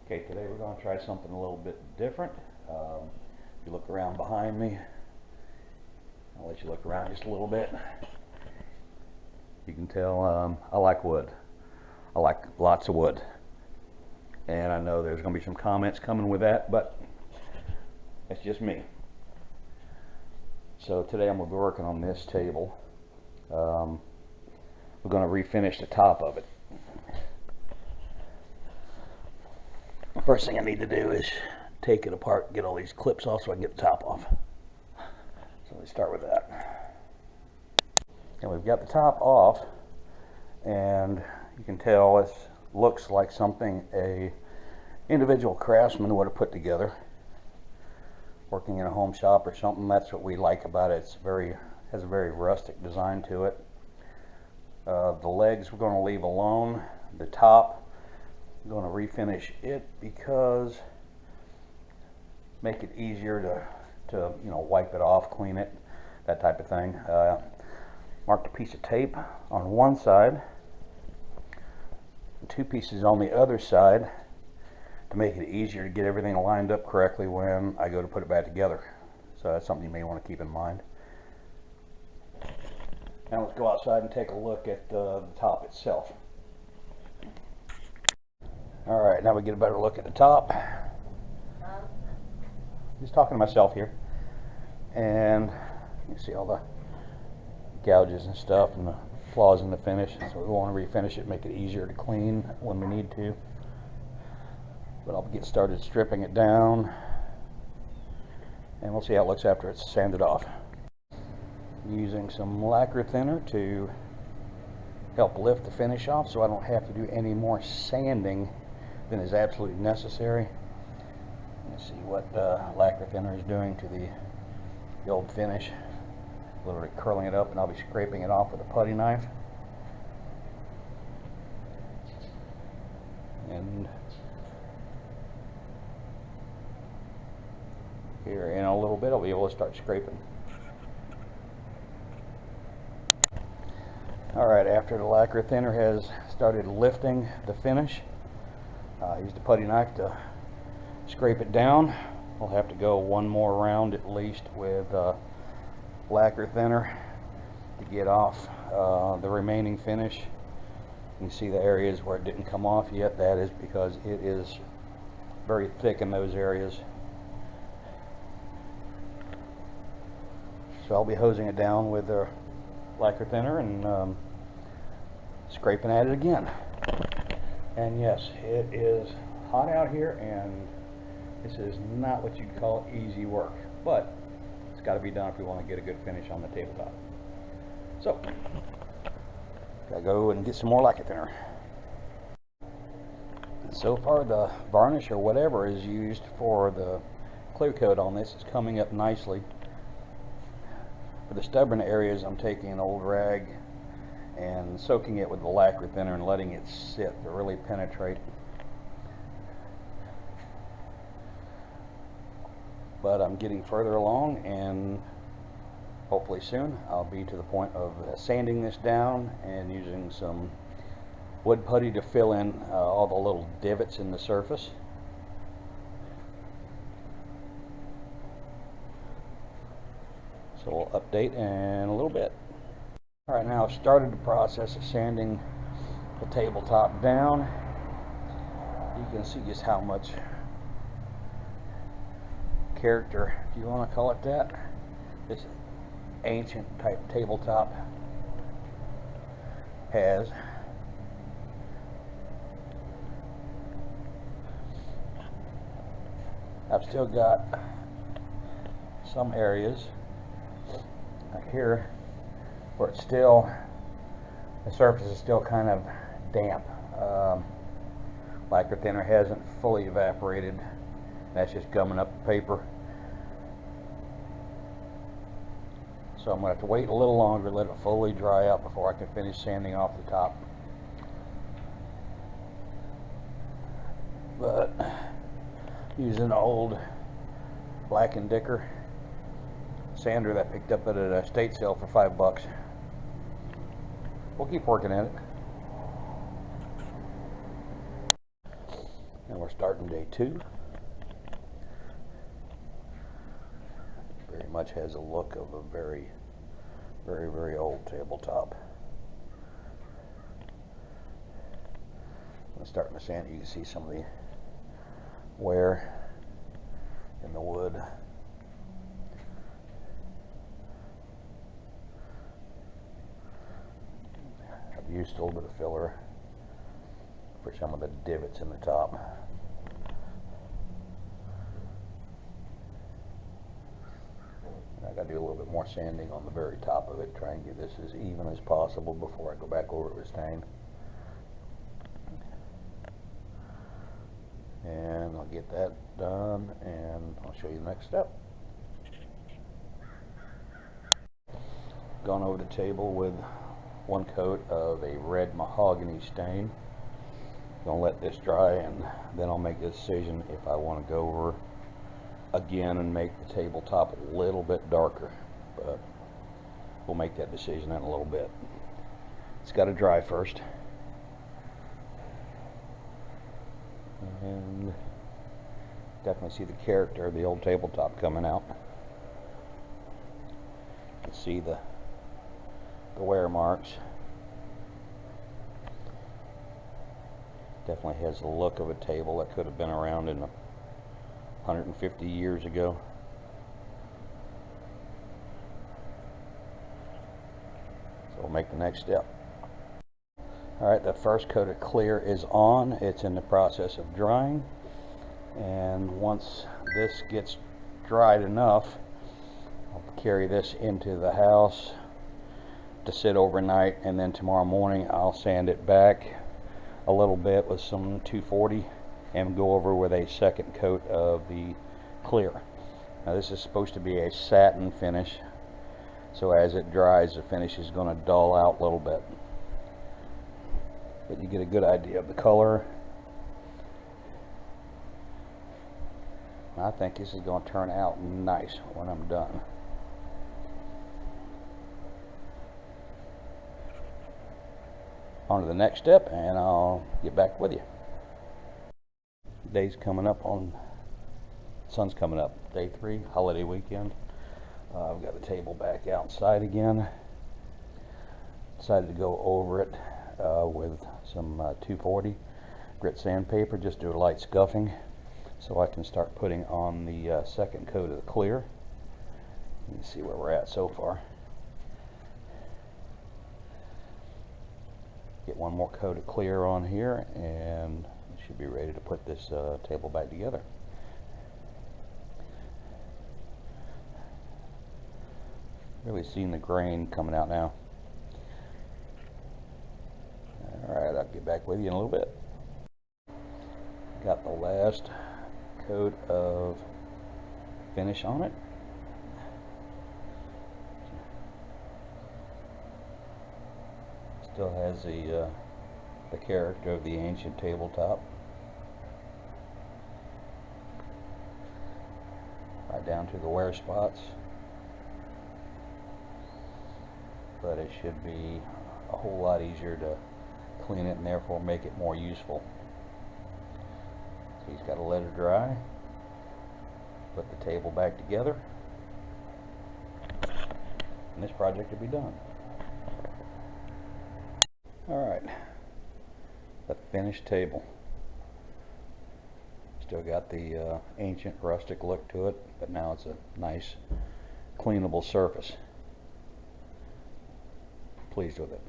Okay, today we're going to try something a little bit different. If you look around behind me, I'll let you look around just a little bit. You can tell I like wood. I like lots of wood. And I know there's going to be some comments coming with that, but it's just me. So today I'm going to be working on this table. We're going to refinish the top of it. The first thing I need to do is take it apart, get all these clips off so I can get the top off. So let's start with that. And we've got the top off, and you can tell it looks like something a individual craftsman would have put together. Working in a home shop or something, that's what we like about it. It's has a very rustic design to it. The legs we're going to leave alone. The top, I'm going to refinish it because make it easier to wipe it off, clean it, that type of thing. Marked a piece of tape on one side, and 2 pieces on the other side to make it easier to get everything lined up correctly when I go to put it back together. So that's something you may want to keep in mind. Now let's go outside and take a look at the top itself. Alright, now we get a better look at the top. Just talking to myself here. And you can see all the gouges and stuff and the flaws in the finish. So we want to refinish it, make it easier to clean when we need to. But I'll get started stripping it down, and we'll see how it looks after it's sanded off. Using some lacquer thinner to help lift the finish off so I don't have to do any more sanding than is absolutely necessary. Let's see what lacquer thinner is doing to the old finish. Literally curling it up, and I'll be scraping it off with a putty knife. And here in a little bit I'll be able to start scraping. Alright, after the lacquer thinner has started lifting the finish, I used a putty knife to scrape it down. We'll have to go one more round at least with lacquer thinner to get off the remaining finish. You can see the areas where it didn't come off yet. That is because it is very thick in those areas. So I'll be hosing it down with the lacquer thinner and scraping at it again. And yes, it is hot out here, and this is not what you'd call easy work, but it's got to be done if we want to get a good finish on the tabletop. So, gotta go and get some more lacquer thinner. So far, the varnish or whatever is used for the clear coat on this is coming up nicely. For the stubborn areas, I'm taking an old rag and soaking it with the lacquer thinner and letting it sit to really penetrate. But I'm getting further along, and hopefully soon I'll be to the point of sanding this down and using some wood putty to fill in all the little divots in the surface. So we'll update in a little bit. Alright, now I've started the process of sanding the tabletop down. You can see just how much character, if you want to call it that, this ancient type tabletop has. I've still got some areas like here where it's still, the surface is still kind of damp. Lacquer thinner hasn't fully evaporated. That's just gumming up the paper. So I'm going to have to wait a little longer, let it fully dry out before I can finish sanding off the top. But using an old Black & Decker sander that I picked up at a estate sale for $5. We'll keep working at it. And we're we're starting day 2. Very much has a look of a very old tabletop. I'm starting to sand. You can see some of the wear in the wood. I've used a little bit of filler for some of the divots in the top. I got to do a little bit more sanding on the very top of it, try and get this as even as possible before I go back over it with stain. And I'll get that done, and I'll show you the next step. Gone over the table with 1 coat of a red mahogany stain. Gonna let this dry, and then I'll make the decision if I want to go over again and make the tabletop a little bit darker, but we'll make that decision in a little bit. It's got to dry first, and definitely see the character of the old tabletop coming out. You can see the wear marks. Definitely has the look of a table that could have been around in 150 years ago. So we'll make the next step. Alright, the first coat of clear is on. It's in the process of drying, and once this gets dried enough, I'll carry this into the house to sit overnight, and then tomorrow morning I'll sand it back a little bit with some 240 and go over with a second coat of the clear. Now this is supposed to be a satin finish, so as it dries the finish is going to dull out a little bit, but you get a good idea of the color. I think this is going to turn out nice when I'm done. On to the next step, and I'll get back with you. Day's coming up on, sun's coming up. Day 3, holiday weekend. I've got the table back outside again. Decided to go over it with some 240 grit sandpaper, just do a light scuffing so I can start putting on the second coat of the clear. You can see where we're at so far. Get one more coat of clear on here, and we should be ready to put this table back together. Really seeing the grain coming out now. Alright, I'll get back with you in a little bit. Got the last coat of finish on it. Still has the character of the ancient tabletop. Right down to the wear spots. But it should be a whole lot easier to clean it and therefore make it more useful. So he's got to let it dry, put the table back together, and this project will be done. Alright, the finished table. Still got the ancient rustic look to it, but now it's a nice cleanable surface. Pleased with it.